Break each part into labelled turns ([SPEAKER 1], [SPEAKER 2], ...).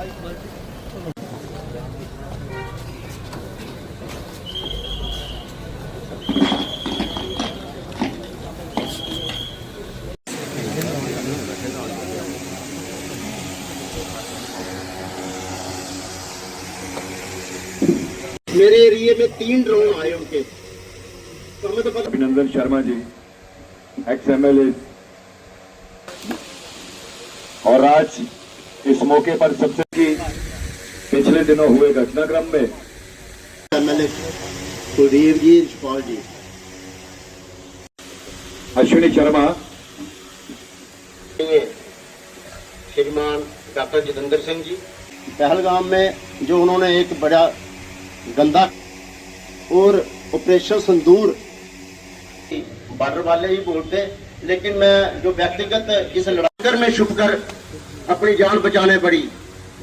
[SPEAKER 1] मेरे एरिए में 3 ड्रोन आए उनके, तो हमें तो पता।
[SPEAKER 2] अभिनंदन शर्मा जी एक्स MLA, और आज इस मौके पर सबसे की पिछले दिनों हुए घटनाक्रम में
[SPEAKER 1] MLA कुलदीप जी, यशपाल जी,
[SPEAKER 2] अश्विनी शर्मा,
[SPEAKER 1] श्रीमान डॉक्टर जितेंद्र सिंह जी, पहलगाम में जो उन्होंने एक बड़ा गंदा और ऑपरेशन संदूर, बॉर्डर वाले ही बोलते, लेकिन मैं जो व्यक्तिगत इस लड़ाई में छुप कर अपनी जान बचाने पड़ी।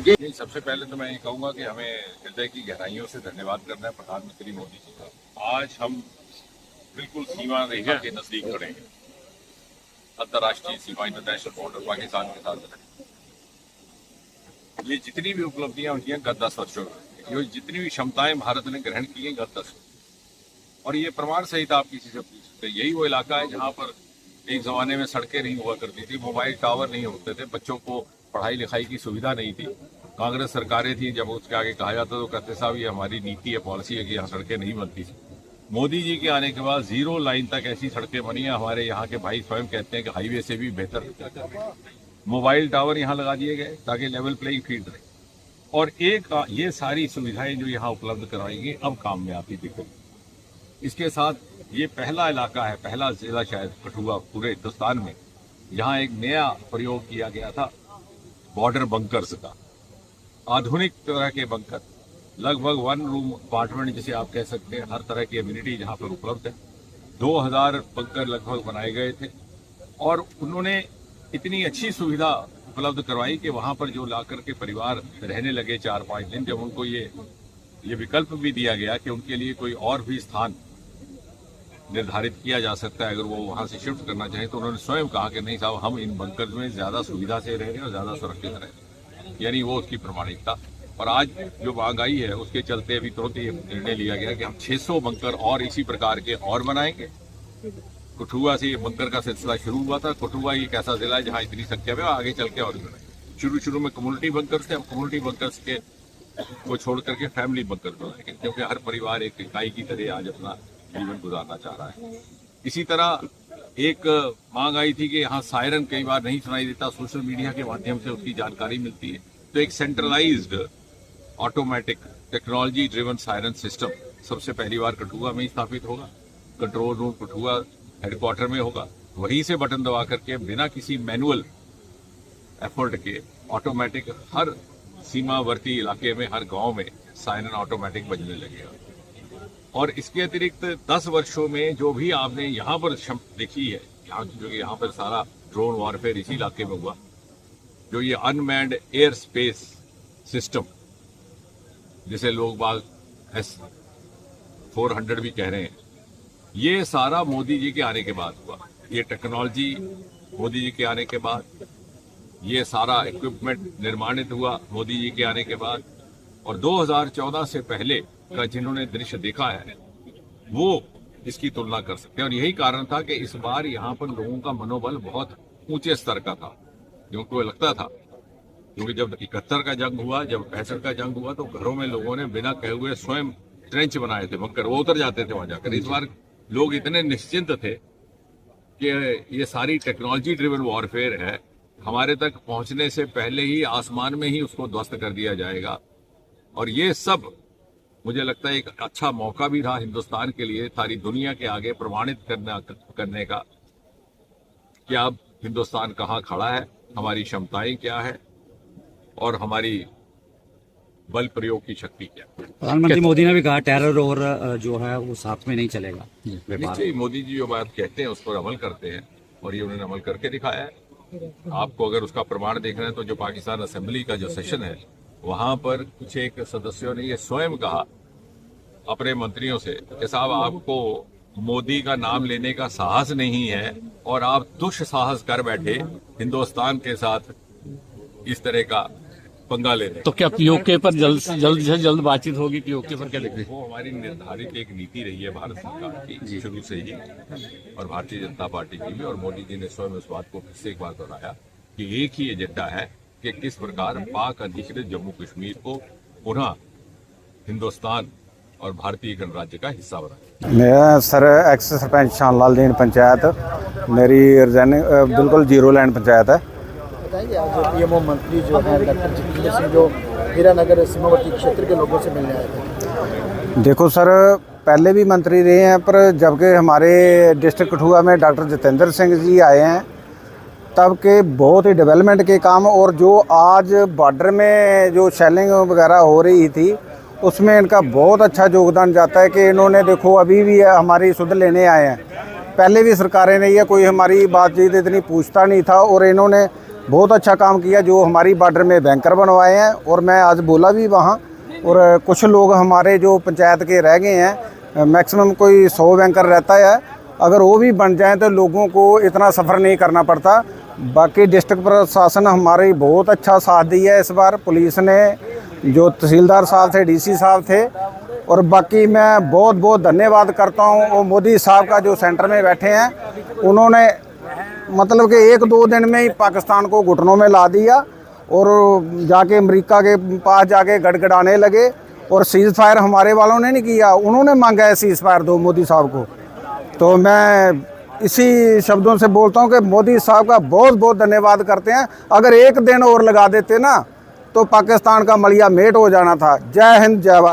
[SPEAKER 3] नहीं, सबसे पहले तो मैं ये कहूंगा कि हमें हृदय की गहराइयों से धन्यवाद करना है प्रधानमंत्री मोदी जी का। आज हम बिल्कुल सीमा रेखा के नजदीक खड़े हैं, अंतर्राष्ट्रीय सीमा, इंटरनेशनल बॉर्डर पाकिस्तान के साथ। ये जितनी भी उपलब्धियां हुई हैं गत 10 वर्षों में, ये जितनी भी क्षमताएं भारत ने ग्रहण की हैं गत 10, और ये प्रमाण सहित आप किसी से पूछ सकते हैं। यही वो इलाका है जहां पर एक जमाने में सड़कें नहीं हुआ करती थी, मोबाइल टावर नहीं होते थे, बच्चों को पढ़ाई लिखाई की सुविधा नहीं थी। कांग्रेस सरकारें थी, जब उसके आगे कहा जाता तो कहते साहब ये हमारी नीति है, पॉलिसी है कि यहाँ सड़कें नहीं बनती थी। मोदी जी के आने के बाद 0 लाइन तक ऐसी सड़कें बनी है। हमारे यहाँ के भाई स्वयं कहते हैं कि हाईवे से भी बेहतर मोबाइल टावर यहाँ लगा दिए गए ताकि लेवल प्लेइंग फील्ड रहे, और ये सारी सुविधाएं जो यहाँ उपलब्ध कराएंगी अब काम में आती दिख रही। इसके साथ ये पहला इलाका है, पहला जिला शायद कठुआ पूरे हिंदुस्तान में जहाँ एक नया प्रयोग किया गया था बॉर्डर बंकर्स का, आधुनिक तरह के बंकर, लगभग 1 रूम अपार्टमेंट जिसे आप कह सकते हैं, हर तरह की एम्यूनिटी जहाँ पर उपलब्ध है। 2000 बंकर लगभग बनाए गए थे, और उन्होंने इतनी अच्छी सुविधा उपलब्ध करवाई कि वहां पर जो ला करके परिवार रहने लगे 4-5 दिन, जब उनको ये विकल्प भी दिया गया कि उनके लिए कोई और भी स्थान निर्धारित किया जा सकता है अगर वो वहां से शिफ्ट करना चाहें, तो उन्होंने स्वयं कहा कि नहीं साहब, हम इन बंकर में ज्यादा सुविधा से रह रहे हैं और ज्यादा सुरक्षित रह रहे हैं, यानी वो उसकी प्रमाणिकता। और आज जो महंगाई है उसके चलते अभी तुरंत ये निर्णय लिया गया कि हम 600 बंकर और इसी प्रकार के और बनाएंगे। कठुआ से ये बंकर का सिलसिला शुरू हुआ था। कठुआ एक ऐसा जिला है जहाँ इतनी संख्या में, आगे चल के और बनाएंगे। शुरू में कम्युनिटी बंकर थे, हम कम्युनिटी बंकर्स के को छोड़ करके फैमिली बंकर बनाएंगे, क्योंकि हर परिवार एक इकाई की तरह आज अपना जीवन गुजारना चाह रहा है। इसी तरह एक मांग आई थी कि यहाँ सायरन कई बार नहीं सुनाई देता, सोशल मीडिया के माध्यम से उसकी जानकारी मिलती है, तो एक centralised automatic technology driven siren system सबसे पहली बार कठुआ में ही स्थापित होगा। कंट्रोल रूम कठुआ हेडक्वार्टर में होगा, वहीं से बटन दबा करके बिना किसी मैनुअल एफर्ट के ऑटोमेटिक हर सीमावर्ती इलाके में, हर गांव में सायरन ऑटोमेटिक बजने लगेगा। और इसके अतिरिक्त 10 वर्षों में जो भी आपने यहाँ पर देखी है, यहाँ पर सारा ड्रोन वॉरफेयर इसी इलाके में हुआ, जो ये अनमैन्ड एयर स्पेस सिस्टम जिसे लोग बाग S-400 भी कह रहे हैं, ये सारा मोदी जी के आने के बाद हुआ। ये टेक्नोलॉजी मोदी जी के आने के बाद, ये सारा इक्विपमेंट निर्माणित हुआ मोदी जी के आने के बाद, और 2014 से पहले का जिन्होंने दृश्य देखा है वो इसकी तुलना कर सकते हैं। और यही कारण था कि इस बार यहाँ पर लोगों का मनोबल बहुत ऊंचे स्तर का था, क्योंकि लगता था, क्योंकि जब 71 का जंग हुआ, जब 65 का जंग हुआ, तो घरों में लोगों ने बिना कहे हुए स्वयं ट्रेंच बनाए थे, बंकर, वो उतर जाते थे वहां जाकर। इस बार लोग इतने निश्चिंत थे कि ये सारी टेक्नोलॉजी ड्रिवन वॉरफेयर है, हमारे तक पहुंचने से पहले ही आसमान में ही उसको ध्वस्त कर दिया जाएगा। और ये सब मुझे लगता है एक अच्छा मौका भी था हिंदुस्तान के लिए, सारी दुनिया के आगे प्रमाणित करने का कि अब हिंदुस्तान कहाँ खड़ा है, हमारी क्षमताएं क्या है और हमारी बल प्रयोग की शक्ति क्या है।
[SPEAKER 4] प्रधानमंत्री मोदी ने भी कहा टेरर और जो है वो साथ में नहीं चलेगा।
[SPEAKER 3] निश्चय मोदी जी जो बात कहते हैं उस पर अमल करते हैं, और ये उन्होंने अमल करके दिखाया है। आपको अगर उसका प्रमाण देखना है तो जो पाकिस्तान असेंबली का जो सेशन है, वहां पर कुछ एक सदस्यों ने ये स्वयं कहा अपने मंत्रियों से कि साहब, आपको मोदी का नाम लेने का साहस नहीं है और आप दुस्साहस कर बैठे हिंदुस्तान के साथ इस तरह का पंगा ले रहे हैं।
[SPEAKER 5] तो क्या पीओके पर जल्द से जल्द बातचीत होगी? पीओके पर क्या देखते हैं?
[SPEAKER 3] वो हमारी निर्धारित एक नीति रही है भारत सरकार की शुरू से ही, और भारतीय जनता पार्टी की भी, और मोदी जी ने स्वयं इस बात को फिर से एक बार दोहराया कि एक ही एजेंडा है कि किस प्रकार पाक अधिकृत जम्मू कश्मीर को पुनः हिंदुस्तान और भारतीय गणराज्य का हिस्सा बनाए।
[SPEAKER 6] मैं सर एक्स सरपंच शानलाल दीन पंचायत, मेरी रिजाइनिंग बिल्कुल जीरो लैंड पंचायत है।
[SPEAKER 7] बताइए, आज पीएमओ मंत्री जो हैं डॉक्टर जितेंद्र सिंह जो हीरानगर सीमावर्ती क्षेत्र के लोगों से मिलने आए थे।
[SPEAKER 6] देखो सर, पहले भी मंत्री रहे हैं, पर जबकि हमारे डिस्ट्रिक्ट कठुआ में डॉक्टर जितेंद्र सिंह जी आए हैं तब के बहुत ही डेवलपमेंट के काम, और जो आज बॉर्डर में जो शेलिंग वगैरह हो रही थी उसमें इनका बहुत अच्छा योगदान जाता है कि इन्होंने देखो अभी भी हमारी सुध लेने आए हैं। पहले भी सरकारें नहीं है, कोई हमारी बातचीत इतनी पूछता नहीं था, और इन्होंने बहुत अच्छा काम किया जो हमारी बॉर्डर में बैंकर बनवाए हैं। और मैं आज बोला भी वहाँ, और कुछ लोग हमारे जो पंचायत के रह गए हैं, मैक्सिमम कोई 100 बैंकर रहता है, अगर वो भी बन जाएं तो लोगों को इतना सफ़र नहीं करना पड़ता। बाकी डिस्ट्रिक्ट प्रशासन हमारी बहुत अच्छा साथ दिया है इस बार। पुलिस ने, जो तहसीलदार साहब थे, डीसी साहब थे, और बाकी मैं बहुत बहुत धन्यवाद करता हूँ वो मोदी साहब का जो सेंटर में बैठे हैं। उन्होंने मतलब कि 1-2 दिन में ही पाकिस्तान को घुटनों में ला दिया, और जाके अमेरिका के पास जाके गड़गड़ाने लगे, और सीज़ फायर हमारे वालों ने नहीं किया, उन्होंने मांगा है सीज़ फायर दो मोदी साहब को। तो मैं इसी शब्दों से बोलता हूँ कि मोदी साहब का बहुत बहुत धन्यवाद करते हैं। अगर एक दिन और लगा देते ना तो पाकिस्तान का मलिया मेट हो जाना था। जय हिंद, जय भारत।